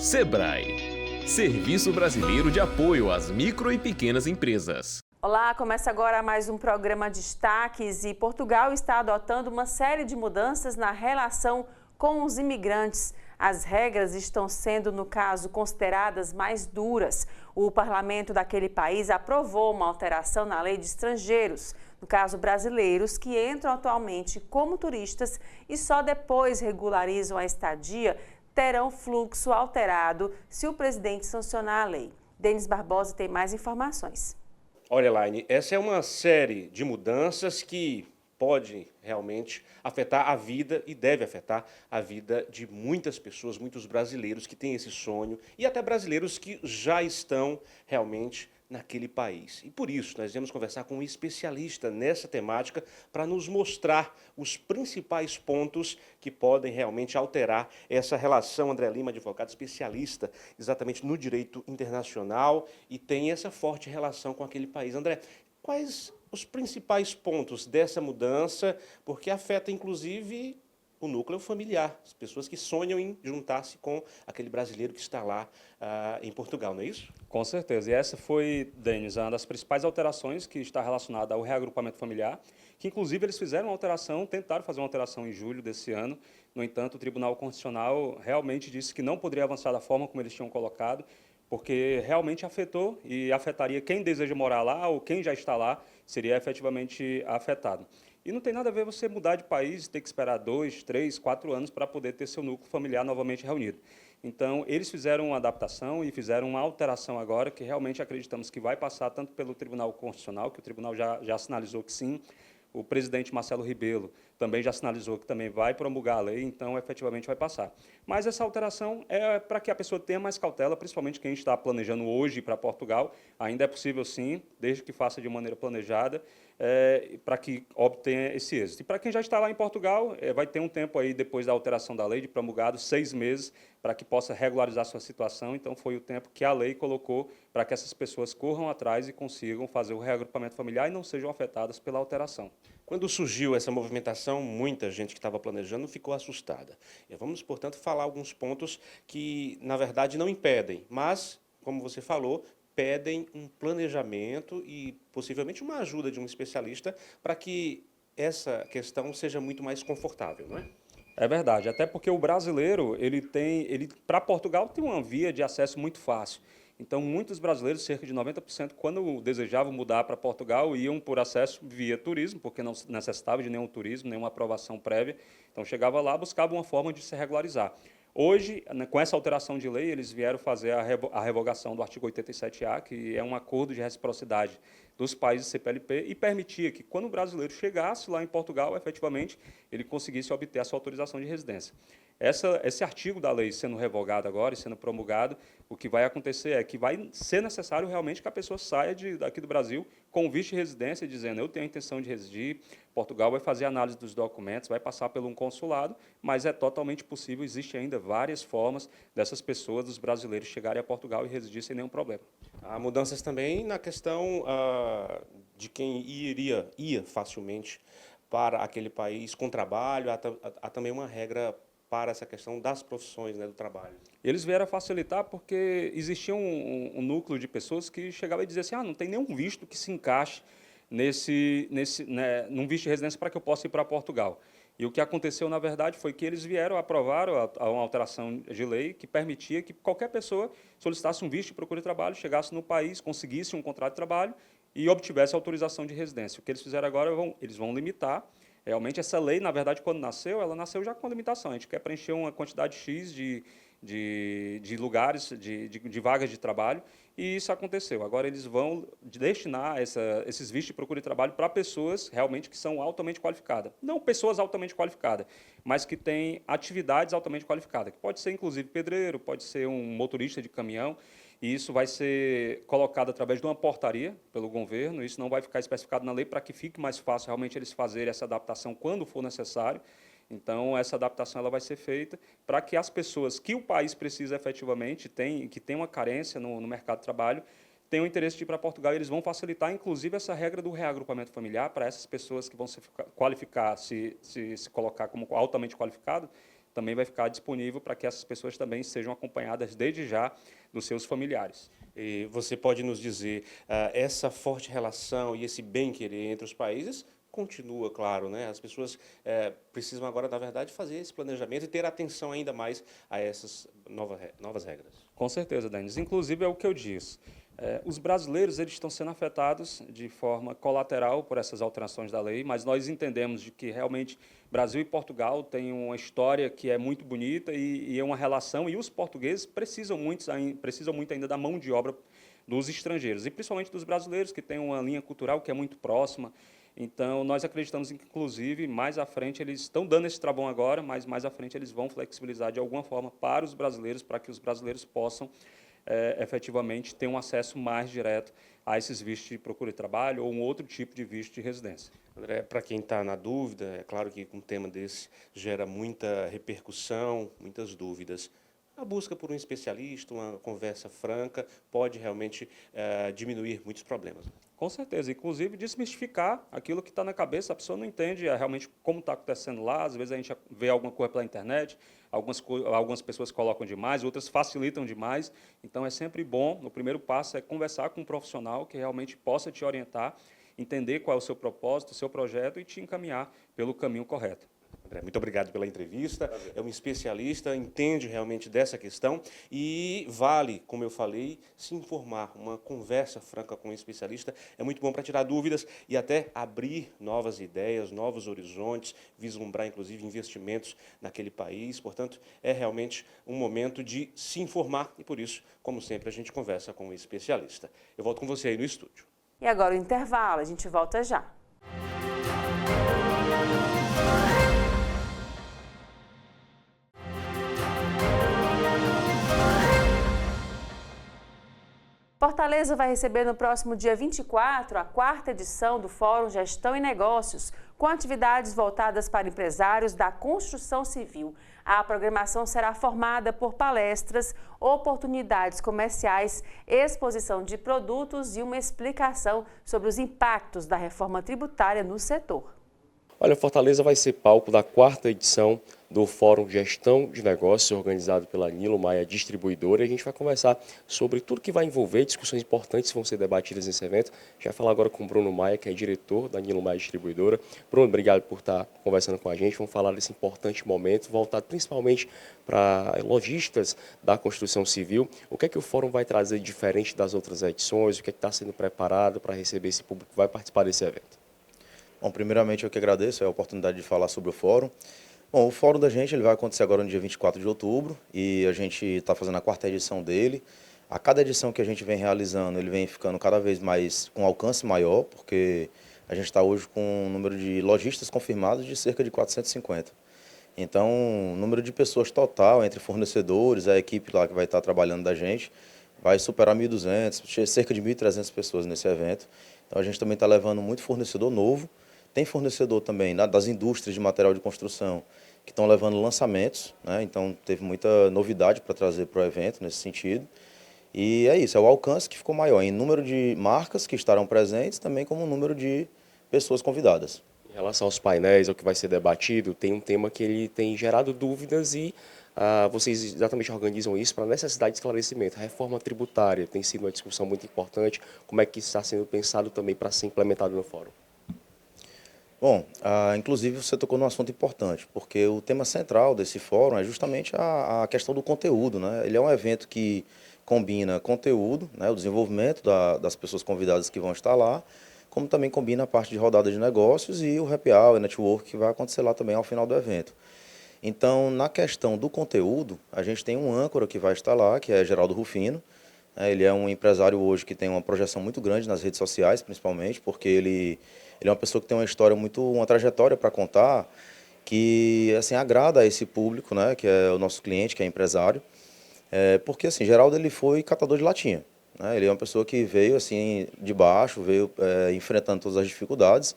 Sebrae, Serviço Brasileiro de Apoio às Micro e Pequenas Empresas. Olá, começa agora mais um programa Destaques e Portugal está adotando uma série de mudanças na relação com os imigrantes. As regras estão sendo, no caso, consideradas mais duras. O parlamento daquele país aprovou uma alteração na lei de estrangeiros, no caso brasileiros, que entram atualmente como turistas e só depois regularizam a estadia, terão fluxo alterado se o presidente sancionar a lei. Denis Barbosa tem mais informações. Olha, Elaine, essa é uma série de mudanças que pode realmente afetar a vida e deve afetar a vida de muitas pessoas, muitos brasileiros que têm esse sonho e até brasileiros que já estão realmente naquele país. E por isso nós viemos conversar com um especialista nessa temática para nos mostrar os principais pontos que podem realmente alterar essa relação. André Lima, advogado especialista exatamente no direito internacional e tem essa forte relação com aquele país. André, quais os principais pontos dessa mudança, porque afeta inclusive o núcleo familiar, as pessoas que sonham em juntar-se com aquele brasileiro que está lá em Portugal, não é isso? Com certeza. E essa foi, Denis, uma das principais alterações que está relacionada ao reagrupamento familiar, que inclusive eles fizeram uma alteração, tentaram fazer uma alteração em julho desse ano. No entanto, o Tribunal Constitucional realmente disse que não poderia avançar da forma como eles tinham colocado, porque realmente afetou e afetaria quem deseja morar lá ou quem já está lá, seria efetivamente afetado. E não tem nada a ver você mudar de país e ter que esperar 2, 3, 4 anos para poder ter seu núcleo familiar novamente reunido. Então, eles fizeram uma adaptação e fizeram uma alteração agora, que realmente acreditamos que vai passar tanto pelo Tribunal Constitucional, que o Tribunal já sinalizou que sim, o presidente Marcelo Rebelo também já sinalizou que também vai promulgar a lei, então efetivamente vai passar. Mas essa alteração é para que a pessoa tenha mais cautela, principalmente quem está planejando hoje ir para Portugal. Ainda é possível sim, desde que faça de maneira planejada, para que obtenha esse êxito. E para quem já está lá em Portugal, vai ter um tempo aí depois da alteração da lei de promulgado, 6 meses, para que possa regularizar sua situação. Então foi o tempo que a lei colocou para que essas pessoas corram atrás e consigam fazer o reagrupamento familiar e não sejam afetadas pela alteração. Quando surgiu essa movimentação, muita gente que estava planejando ficou assustada. E vamos, portanto, falar alguns pontos que, na verdade, não impedem, mas, como você falou, pedem um planejamento e, possivelmente, uma ajuda de um especialista para que essa questão seja muito mais confortável, não é? É verdade, até porque o brasileiro, para Portugal, tem uma via de acesso muito fácil. Então, muitos brasileiros, cerca de 90%, quando desejavam mudar para Portugal, iam por acesso via turismo, porque não necessitava de nenhum turismo, nenhuma aprovação prévia. Então, chegava lá, buscava uma forma de se regularizar. Hoje, com essa alteração de lei, eles vieram fazer a revogação do artigo 87A, que é um acordo de reciprocidade dos países CPLP, e permitia que, quando o brasileiro chegasse lá em Portugal, efetivamente, ele conseguisse obter a sua autorização de residência. Esse artigo da lei sendo revogado agora e sendo promulgado, o que vai acontecer é que vai ser necessário realmente que a pessoa saia daqui do Brasil com visto de residência, dizendo eu tenho a intenção de residir, Portugal vai fazer a análise dos documentos, vai passar por um consulado, mas é totalmente possível, existe ainda várias formas dessas pessoas, dos brasileiros, chegarem a Portugal e residir sem nenhum problema. Há mudanças também na questão de quem ia facilmente para aquele país com trabalho, há também uma regra para essa questão das profissões, né, do trabalho. Eles vieram a facilitar porque existia um núcleo de pessoas que chegava e dizia assim, não tem nenhum visto que se encaixe num visto de residência para que eu possa ir para Portugal. E o que aconteceu, na verdade, foi que eles vieram, aprovaram uma alteração de lei que permitia que qualquer pessoa solicitasse um visto de procura de trabalho, chegasse no país, conseguisse um contrato de trabalho e obtivesse autorização de residência. O que eles fizeram agora, eles vão limitar. Realmente, essa lei, na verdade, quando nasceu, ela nasceu já com limitação. A gente quer preencher uma quantidade X de lugares, de vagas de trabalho, e isso aconteceu. Agora, eles vão destinar esses vistos de procura de trabalho para pessoas realmente que são altamente qualificadas. Não pessoas altamente qualificadas, mas que têm atividades altamente qualificadas, que pode ser, inclusive, pedreiro, pode ser um motorista de caminhão, e isso vai ser colocado através de uma portaria pelo governo, isso não vai ficar especificado na lei para que fique mais fácil realmente eles fazerem essa adaptação quando for necessário. Então, essa adaptação ela vai ser feita para que as pessoas que o país precisa efetivamente, que tem uma carência no mercado de trabalho, tenham interesse de ir para Portugal, e eles vão facilitar, inclusive, essa regra do reagrupamento familiar para essas pessoas que vão se qualificar, se colocar como altamente qualificado, também vai ficar disponível para que essas pessoas também sejam acompanhadas desde já dos seus familiares. E você pode nos dizer, essa forte relação e esse bem-querer entre os países continua, claro, né? As pessoas precisam agora, na verdade, fazer esse planejamento e ter atenção ainda mais a essas novas regras. Com certeza, Denis. Inclusive, é o que eu disse. Os brasileiros eles estão sendo afetados de forma colateral por essas alterações da lei, mas nós entendemos de que realmente Brasil e Portugal têm uma história que é muito bonita e é uma relação, e os portugueses precisam muito ainda da mão de obra dos estrangeiros, e principalmente dos brasileiros, que têm uma linha cultural que é muito próxima. Então, nós acreditamos que, inclusive, mais à frente, eles estão dando esse travão agora, mas mais à frente eles vão flexibilizar de alguma forma para os brasileiros, para que os brasileiros possam efetivamente ter um acesso mais direto a esses vistos de procura de trabalho ou um outro tipo de visto de residência. André, para quem está na dúvida, é claro que um tema desse gera muita repercussão, muitas dúvidas. A busca por um especialista, uma conversa franca, pode realmente diminuir muitos problemas. Com certeza, inclusive desmistificar aquilo que está na cabeça, a pessoa não entende realmente como está acontecendo lá, às vezes a gente vê alguma coisa pela internet, algumas pessoas colocam demais, outras facilitam demais, então é sempre bom, o primeiro passo é conversar com um profissional que realmente possa te orientar, entender qual é o seu propósito, o seu projeto e te encaminhar pelo caminho correto. André, muito obrigado pela entrevista. É um especialista, entende realmente dessa questão e vale, como eu falei, se informar. Uma conversa franca com um especialista é muito bom para tirar dúvidas e até abrir novas ideias, novos horizontes, vislumbrar, inclusive, investimentos naquele país. Portanto, é realmente um momento de se informar e, por isso, como sempre, a gente conversa com um especialista. Eu volto com você aí no estúdio. E agora o intervalo, a gente volta já. Fortaleza vai receber no próximo dia 24 a 4ª edição do Fórum Gestão e Negócios, com atividades voltadas para empresários da construção civil. A programação será formada por palestras, oportunidades comerciais, exposição de produtos e uma explicação sobre os impactos da reforma tributária no setor. Olha, Fortaleza vai ser palco da 4ª edição do Fórum Gestão de Negócios, organizado pela Nilo Maia Distribuidora. E a gente vai conversar sobre tudo que vai envolver, discussões importantes que vão ser debatidas nesse evento. A gente vai falar agora com o Bruno Maia, que é diretor da Nilo Maia Distribuidora. Bruno, obrigado por estar conversando com a gente. Vamos falar desse importante momento, voltado principalmente para lojistas da construção civil. O que é que o Fórum vai trazer diferente das outras edições? O que é que está sendo preparado para receber esse público que vai participar desse evento? Bom, primeiramente eu que agradeço a oportunidade de falar sobre o fórum. Bom, o fórum da gente ele vai acontecer agora no dia 24 de outubro e a gente está fazendo a 4ª edição dele. A cada edição que a gente vem realizando, ele vem ficando cada vez mais com alcance maior, porque a gente está hoje com um número de lojistas confirmados de cerca de 450. Então, o número de pessoas total, entre fornecedores, a equipe lá que vai estar trabalhando da gente, vai superar 1.200, cerca de 1.300 pessoas nesse evento. Então, a gente também está levando muito fornecedor novo. Tem fornecedor também das indústrias de material de construção que estão levando lançamentos, né? Então teve muita novidade para trazer para o evento nesse sentido. E é isso, é o alcance que ficou maior em número de marcas que estarão presentes, também como o número de pessoas convidadas. Em relação aos painéis, ao que vai ser debatido, tem um tema que ele tem gerado dúvidas e vocês exatamente organizam isso para a necessidade de esclarecimento. A reforma tributária tem sido uma discussão muito importante. Como é que isso está sendo pensado também para ser implementado no fórum? Bom, inclusive você tocou num assunto importante, porque o tema central desse fórum é justamente a questão do conteúdo, né? Ele é um evento que combina conteúdo, né, o desenvolvimento das pessoas convidadas que vão estar lá, como também combina a parte de rodada de negócios e o happy hour, network, que vai acontecer lá também ao final do evento. Então, na questão do conteúdo, a gente tem um âncora que vai estar lá, que é Geraldo Rufino. Ele é um empresário hoje que tem uma projeção muito grande nas redes sociais, principalmente, porque ele é uma pessoa que tem uma trajetória para contar, que assim, agrada a esse público, né, que é o nosso cliente, que é empresário. Porque assim, Geraldo ele foi catador de latinha, né? Ele é uma pessoa que veio assim, de baixo, veio enfrentando todas as dificuldades.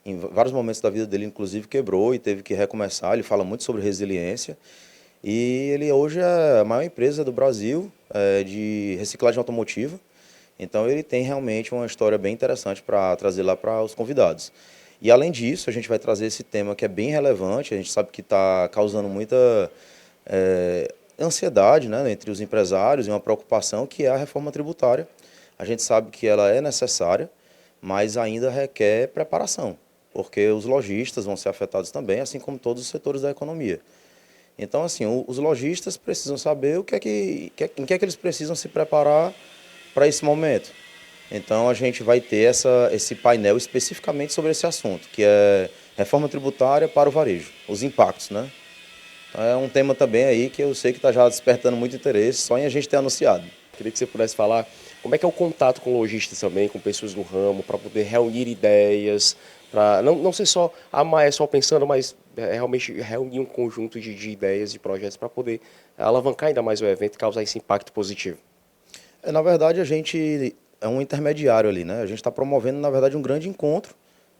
Em vários momentos da vida dele, inclusive, quebrou e teve que recomeçar. Ele fala muito sobre resiliência. E ele hoje é a maior empresa do Brasil de reciclagem automotiva. Então, ele tem realmente uma história bem interessante para trazer lá para os convidados. E, além disso, a gente vai trazer esse tema que é bem relevante, a gente sabe que está causando muita ansiedade, né, entre os empresários e uma preocupação, que é a reforma tributária. A gente sabe que ela é necessária, mas ainda requer preparação, porque os lojistas vão ser afetados também, assim como todos os setores da economia. Então, assim, os lojistas precisam saber em que é que eles precisam se preparar para esse momento. Então, a gente vai ter esse painel especificamente sobre esse assunto, que é reforma tributária para o varejo, os impactos, né? Então, é um tema também aí que eu sei que está já despertando muito interesse, só em a gente ter anunciado. Queria que você pudesse falar como é que é o contato com lojistas também, com pessoas do ramo, para poder reunir ideias, para não ser só só pensando, mas realmente reunir um conjunto de ideias, de projetos, para poder alavancar ainda mais o evento e causar esse impacto positivo. Na verdade, a gente é um intermediário ali, né? A gente está promovendo, na verdade, um grande encontro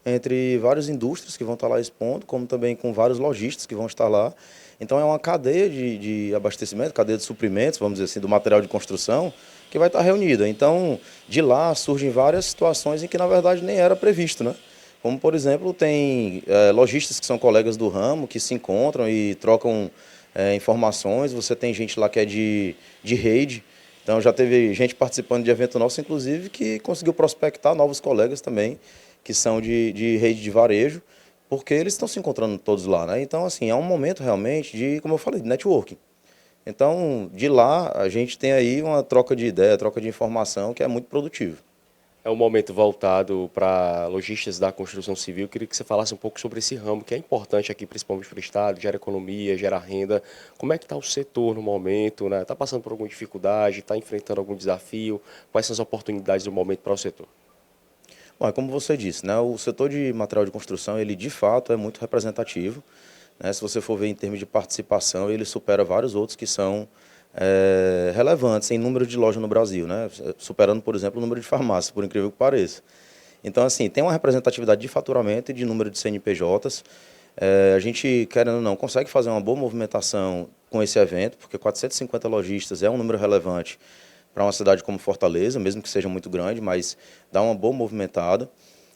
entre várias indústrias que vão estar lá expondo, como também com vários lojistas que vão estar lá. Então, é uma cadeia de abastecimento, cadeia de suprimentos, vamos dizer assim, do material de construção, que vai estar reunida. Então, de lá surgem várias situações em que, na verdade, nem era previsto, né? Como, por exemplo, tem lojistas que são colegas do ramo, que se encontram e trocam informações. Você tem gente lá que é de rede. Então, já teve gente participando de evento nosso, inclusive, que conseguiu prospectar novos colegas também, que são de rede de varejo, porque eles estão se encontrando todos lá, né? Então, assim, é um momento realmente de, como eu falei, de networking. Então, de lá, a gente tem aí uma troca de ideia, troca de informação, que é muito produtivo. É um momento voltado para lojistas da construção civil. Eu queria que você falasse um pouco sobre esse ramo, que é importante aqui, principalmente para o Estado, gera economia, gera renda. Como é que está o setor no momento? Né? Está passando por alguma dificuldade? Está enfrentando algum desafio? Quais são as oportunidades do momento para o setor? Bom, como você disse, né, o setor de material de construção, ele de fato é muito representativo. Né? Se você for ver em termos de participação, ele supera vários outros que são relevantes em número de lojas no Brasil, né? Superando, por exemplo, o número de farmácias, por incrível que pareça. Então, assim, tem uma representatividade de faturamento e de número de CNPJs. A gente, querendo ou não, consegue fazer uma boa movimentação com esse evento, porque 450 lojistas é um número relevante para uma cidade como Fortaleza, mesmo que seja muito grande, mas dá uma boa movimentada.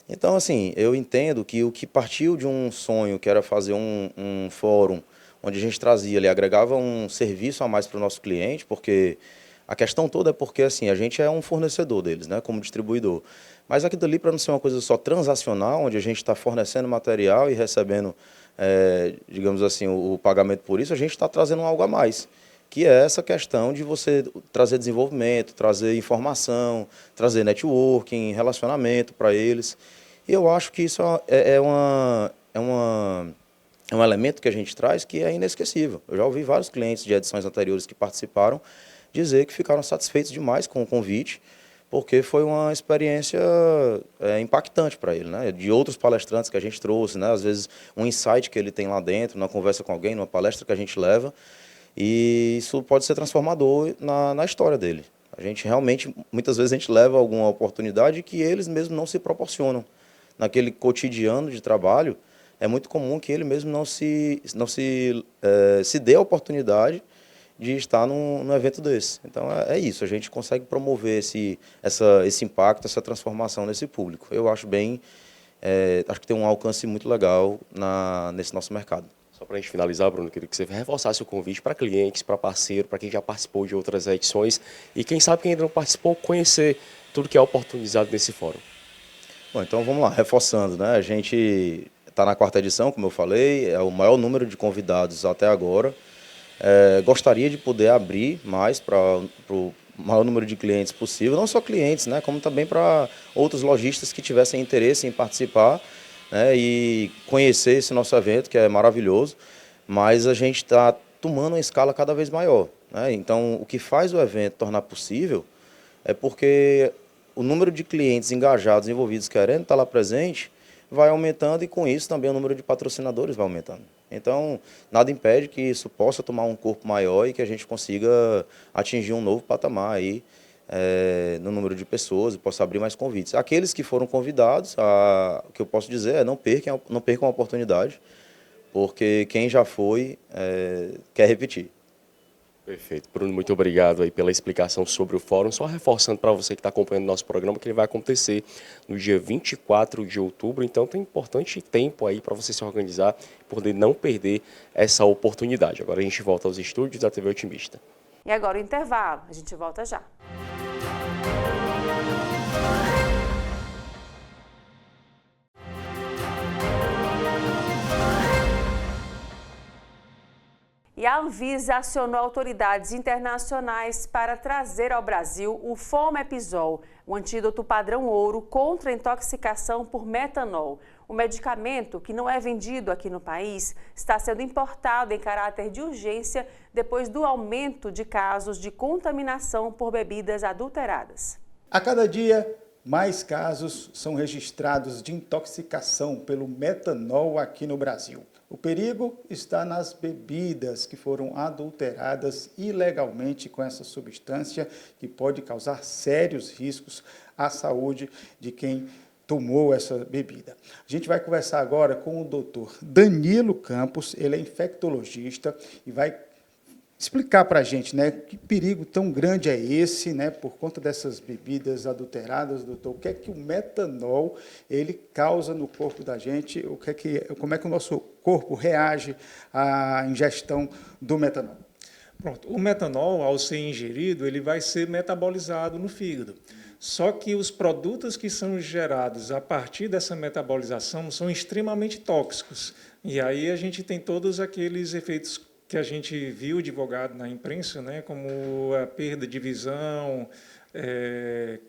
Então, assim, eu entendo que o que partiu de um sonho, que era fazer um fórum, onde a gente trazia ali, agregava um serviço a mais para o nosso cliente, porque a questão toda é porque, assim, a gente é um fornecedor deles, né, como distribuidor. Mas aquilo ali, para não ser uma coisa só transacional, onde a gente está fornecendo material e recebendo, digamos assim, o pagamento por isso, a gente está trazendo algo a mais, que é essa questão de você trazer desenvolvimento, trazer informação, trazer networking, relacionamento para eles. E eu acho que isso é um elemento que a gente traz que é inesquecível. Eu já ouvi vários clientes de edições anteriores que participaram dizer que ficaram satisfeitos demais com o convite, porque foi uma experiência impactante para ele, né? De outros palestrantes que a gente trouxe, né? Às vezes um insight que ele tem lá dentro, na conversa com alguém, numa palestra que a gente leva, e isso pode ser transformador na história dele. A gente realmente, muitas vezes a gente leva alguma oportunidade que eles mesmos não se proporcionam. Naquele cotidiano de trabalho, é muito comum que ele mesmo não se dê a oportunidade de estar num evento desse. Então, é isso, a gente consegue promover esse impacto, essa transformação nesse público. Eu acho acho que tem um alcance muito legal nesse nosso mercado. Só para a gente finalizar, Bruno, queria que você reforçasse o convite para clientes, para parceiro, para quem já participou de outras edições e quem sabe quem ainda não participou, conhecer tudo que é oportunizado nesse fórum. Bom, então vamos lá, reforçando, né? A gente está na 4ª edição, como eu falei, é o maior número de convidados até agora. Gostaria de poder abrir mais para o maior número de clientes possível, não só clientes, né, como também para outros lojistas que tivessem interesse em participar, né, e conhecer esse nosso evento, que é maravilhoso, mas a gente está tomando uma escala cada vez maior, né? Então, o que faz o evento tornar possível é porque o número de clientes engajados, envolvidos, querendo estar lá presente, vai aumentando e, com isso, também o número de patrocinadores vai aumentando. Então, nada impede que isso possa tomar um corpo maior e que a gente consiga atingir um novo patamar aí, no número de pessoas e possa abrir mais convites. Aqueles que foram convidados, o que eu posso dizer é não percam a oportunidade, porque quem já foi quer repetir. Perfeito. Bruno, muito obrigado aí pela explicação sobre o fórum. Só reforçando para você que está acompanhando o nosso programa que ele vai acontecer no dia 24 de outubro, então tem importante tempo aí para você se organizar e poder não perder essa oportunidade. Agora a gente volta aos estúdios da TV Otimista. E agora o intervalo, a gente volta já. E a Anvisa acionou autoridades internacionais para trazer ao Brasil o Fomepizol, o antídoto padrão ouro contra a intoxicação por metanol. O medicamento, que não é vendido aqui no país, está sendo importado em caráter de urgência depois do aumento de casos de contaminação por bebidas adulteradas. A cada dia, mais casos são registrados de intoxicação pelo metanol aqui no Brasil. O perigo está nas bebidas que foram adulteradas ilegalmente com essa substância que pode causar sérios riscos à saúde de quem tomou essa bebida. A gente vai conversar agora com o doutor Danilo Campos, ele é infectologista e vai explicar para a gente, né, que perigo tão grande é esse, né, por conta dessas bebidas adulteradas, doutor. O que é que o metanol ele causa no corpo da gente? Como é que o nosso corpo reage à ingestão do metanol? Pronto, o metanol, ao ser ingerido, ele vai ser metabolizado no fígado. Só que os produtos que são gerados a partir dessa metabolização são extremamente tóxicos. E aí a gente tem todos aqueles efeitos que a gente viu divulgado na imprensa, né, como a perda de visão,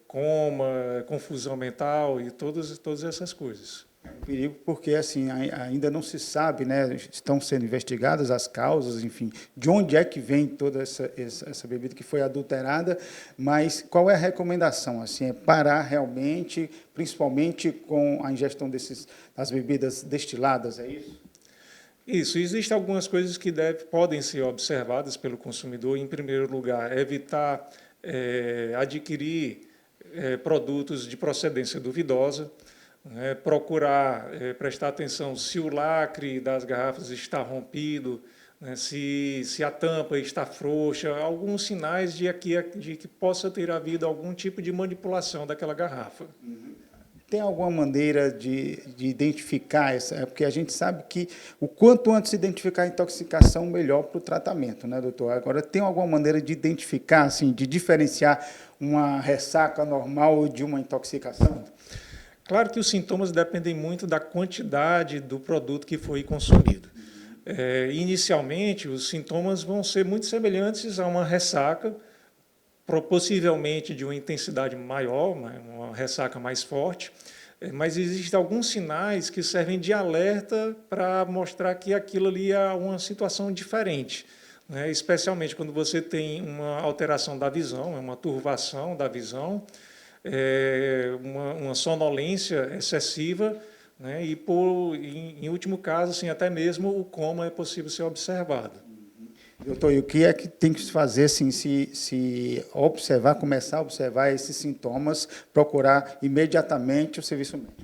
coma, confusão mental e todas essas coisas. Perigo porque assim ainda não se sabe, né, estão sendo investigadas as causas, enfim, de onde é que vem toda essa bebida que foi adulterada, mas qual é a recomendação? Assim, é parar realmente, principalmente com a ingestão das bebidas destiladas, é isso? Isso, existem algumas coisas que podem ser observadas pelo consumidor. Em primeiro lugar, evitar adquirir produtos de procedência duvidosa, né, procurar prestar atenção se o lacre das garrafas está rompido, né, se a tampa está frouxa, alguns sinais de que possa ter havido algum tipo de manipulação daquela garrafa. Tem alguma maneira de identificar essa? Porque a gente sabe que o quanto antes identificar a intoxicação, melhor para o tratamento, né, doutor? Agora, tem alguma maneira de identificar, assim, de diferenciar uma ressaca normal de uma intoxicação? Claro que os sintomas dependem muito da quantidade do produto que foi consumido. Inicialmente, os sintomas vão ser muito semelhantes a uma ressaca, possivelmente de uma intensidade maior, uma ressaca mais forte, mas existem alguns sinais que servem de alerta para mostrar que aquilo ali é uma situação diferente, né? Especialmente quando você tem uma alteração da visão, uma turvação da visão, uma sonolência excessiva, né? E, em último caso, assim, até mesmo o coma é possível ser observado. Doutor, e o que é que tem que se fazer, assim, se começar a observar esses sintomas, procurar imediatamente o serviço médico?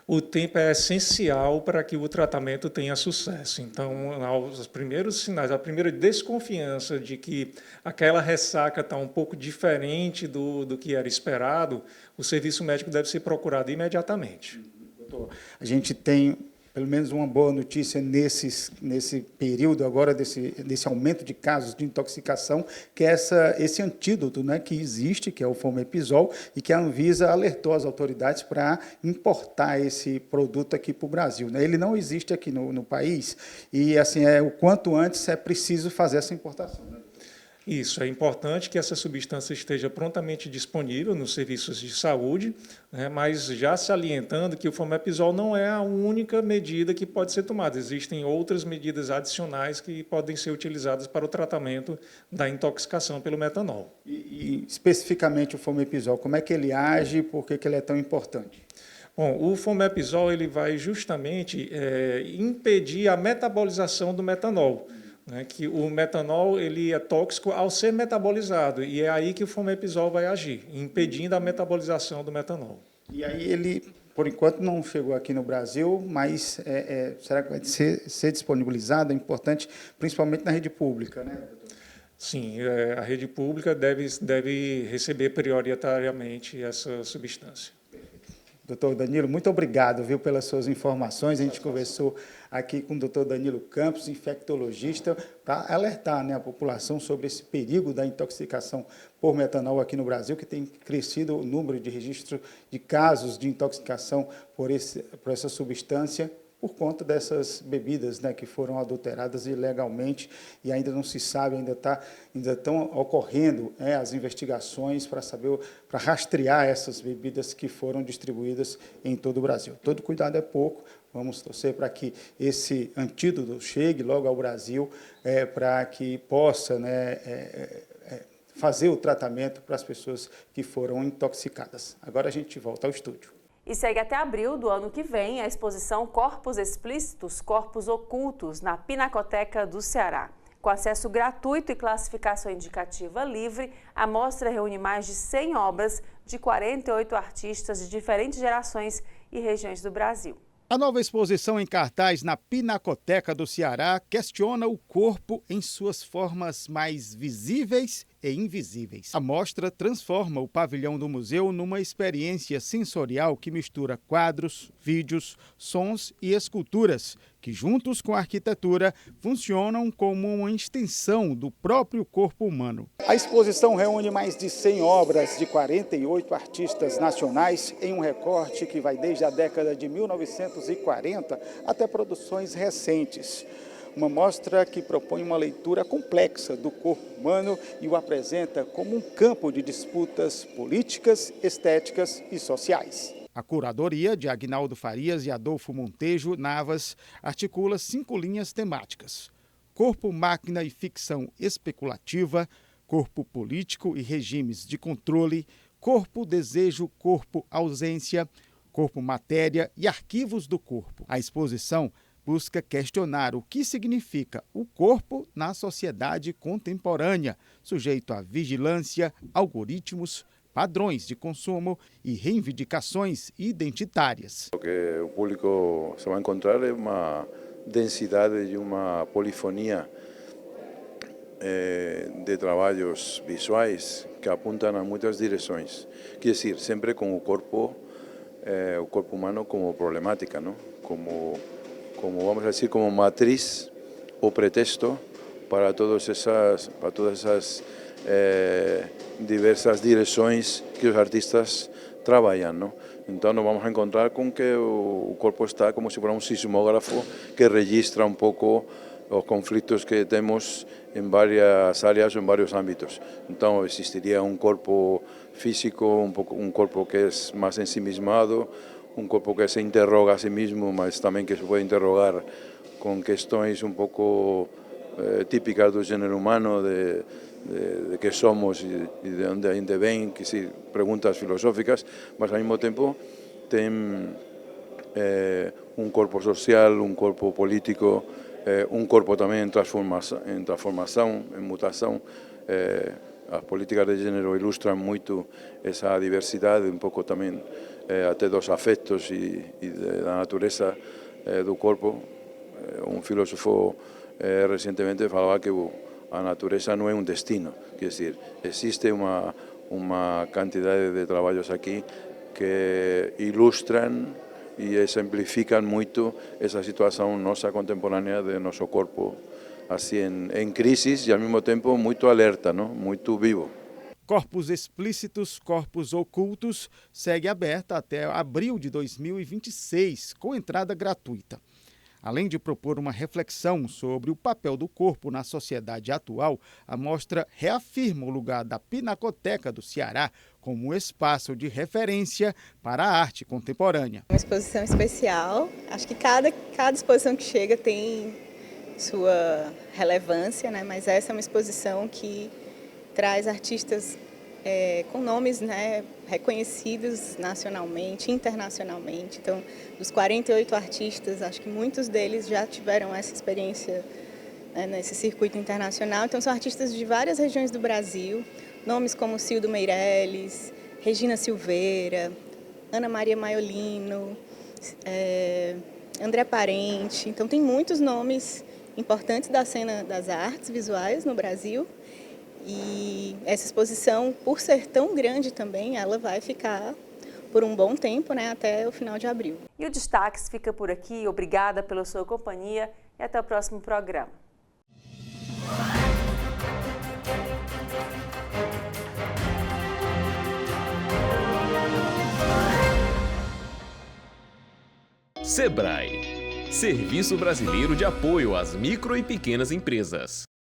O tempo é essencial para que o tratamento tenha sucesso. Então, os primeiros sinais, a primeira desconfiança de que aquela ressaca está um pouco diferente do que era esperado, o serviço médico deve ser procurado imediatamente. Doutor, a gente tem pelo menos uma boa notícia nesse período agora, desse aumento de casos de intoxicação, que é esse antídoto, né, que existe, que é o Fomepizol, e que a Anvisa alertou as autoridades para importar esse produto aqui para o Brasil, né? Ele não existe aqui no país, e assim, o quanto antes é preciso fazer essa importação, né? Isso, é importante que essa substância esteja prontamente disponível nos serviços de saúde, né, mas já salientando que o Fomepizol não é a única medida que pode ser tomada. Existem outras medidas adicionais que podem ser utilizadas para o tratamento da intoxicação pelo metanol. E especificamente o Fomepizol, como é que ele age e por que ele é tão importante? Bom, o Fomepizol ele vai justamente impedir a metabolização do metanol. Né, que o metanol ele é tóxico ao ser metabolizado, e é aí que o Fomepizol vai agir, impedindo a metabolização do metanol. E aí ele, por enquanto, não chegou aqui no Brasil, mas será que vai ser disponibilizado? É importante, principalmente na rede pública, né, doutor? Sim, a rede pública deve receber prioritariamente essa substância. Doutor Danilo, muito obrigado, viu, pelas suas informações. A gente conversou aqui com o doutor Danilo Campos, infectologista, para alertar, né, a população sobre esse perigo da intoxicação por metanol aqui no Brasil, que tem crescido o número de registros de casos de intoxicação por essa substância, por conta dessas bebidas, né, que foram adulteradas ilegalmente e ainda não se sabe, ainda estão ocorrendo, as investigações para rastrear essas bebidas que foram distribuídas em todo o Brasil. Todo cuidado é pouco, vamos torcer para que esse antídoto chegue logo ao Brasil, para que possa, né, fazer o tratamento para as pessoas que foram intoxicadas. Agora a gente volta ao estúdio. E segue até abril do ano que vem a exposição Corpos Explícitos, Corpos Ocultos, na Pinacoteca do Ceará. Com acesso gratuito e classificação indicativa livre, a mostra reúne mais de 100 obras de 48 artistas de diferentes gerações e regiões do Brasil. A nova exposição em cartaz na Pinacoteca do Ceará questiona o corpo em suas formas mais visíveis e invisíveis. A mostra transforma o pavilhão do museu numa experiência sensorial que mistura quadros, vídeos, sons e esculturas, que juntos com a arquitetura funcionam como uma extensão do próprio corpo humano. A exposição reúne mais de 100 obras de 48 artistas nacionais em um recorte que vai desde a década de 1940 até produções recentes. Uma mostra que propõe uma leitura complexa do corpo humano e o apresenta como um campo de disputas políticas, estéticas e sociais. A curadoria de Agnaldo Farias e Adolfo Montejo Navas articula 5 linhas temáticas: corpo, máquina e ficção especulativa, corpo político e regimes de controle, corpo, desejo, corpo, ausência, corpo, matéria e arquivos do corpo. A exposição busca questionar o que significa o corpo na sociedade contemporânea, sujeito à vigilância, algoritmos, padrões de consumo e reivindicações identitárias. O que o público se vai encontrar é uma densidade e uma polifonia de trabalhos visuais que apuntam a muitas direções. Quer dizer, sempre com o corpo humano como problemática, não? Como vamos a decir, como matriz o pretexto para todas essas diversas direções que os artistas trabalham, não? Então nos vamos a encontrar com que o corpo está como se fosse um sismógrafo que registra um pouco os conflitos que temos em várias áreas, em vários âmbitos. Então existiria um corpo físico, um corpo que é mais ensimismado, um corpo que se interroga a si mesmo, mas também que se pode interrogar com questões um pouco típicas do gênero humano, de que somos e de onde a gente vem, que se perguntas filosóficas, mas ao mesmo tempo tem um corpo social, um corpo político, um corpo também em transformação, em mutação. As políticas de gênero ilustram muito essa diversidade, um pouco também até dos afetos e da natureza do corpo. Um filósofo recentemente falava que a natureza não é um destino, quer dizer, existe uma quantidade de trabalhos aqui que ilustram e exemplificam muito essa situação nossa contemporânea de nosso corpo, assim em crise e ao mesmo tempo muito alerta, não? Muito vivo. Corpos Explícitos, Corpos Ocultos segue aberta até abril de 2026, com entrada gratuita. Além de propor uma reflexão sobre o papel do corpo na sociedade atual, a mostra reafirma o lugar da Pinacoteca do Ceará como um espaço de referência para a arte contemporânea. Uma exposição especial. Acho que cada exposição que chega tem sua relevância, né? Mas essa é uma exposição que traz artistas com nomes, né, reconhecidos nacionalmente, internacionalmente. Então, dos 48 artistas, acho que muitos deles já tiveram essa experiência, né, nesse circuito internacional. Então, são artistas de várias regiões do Brasil, nomes como Cildo Meirelles, Regina Silveira, Ana Maria Maiolino, André Parente. Então, tem muitos nomes importantes da cena das artes visuais no Brasil. E essa exposição, por ser tão grande também, ela vai ficar por um bom tempo, né, até o final de abril. E o Destaques fica por aqui. Obrigada pela sua companhia e até o próximo programa. Sebrae, Serviço Brasileiro de Apoio às Micro e Pequenas Empresas.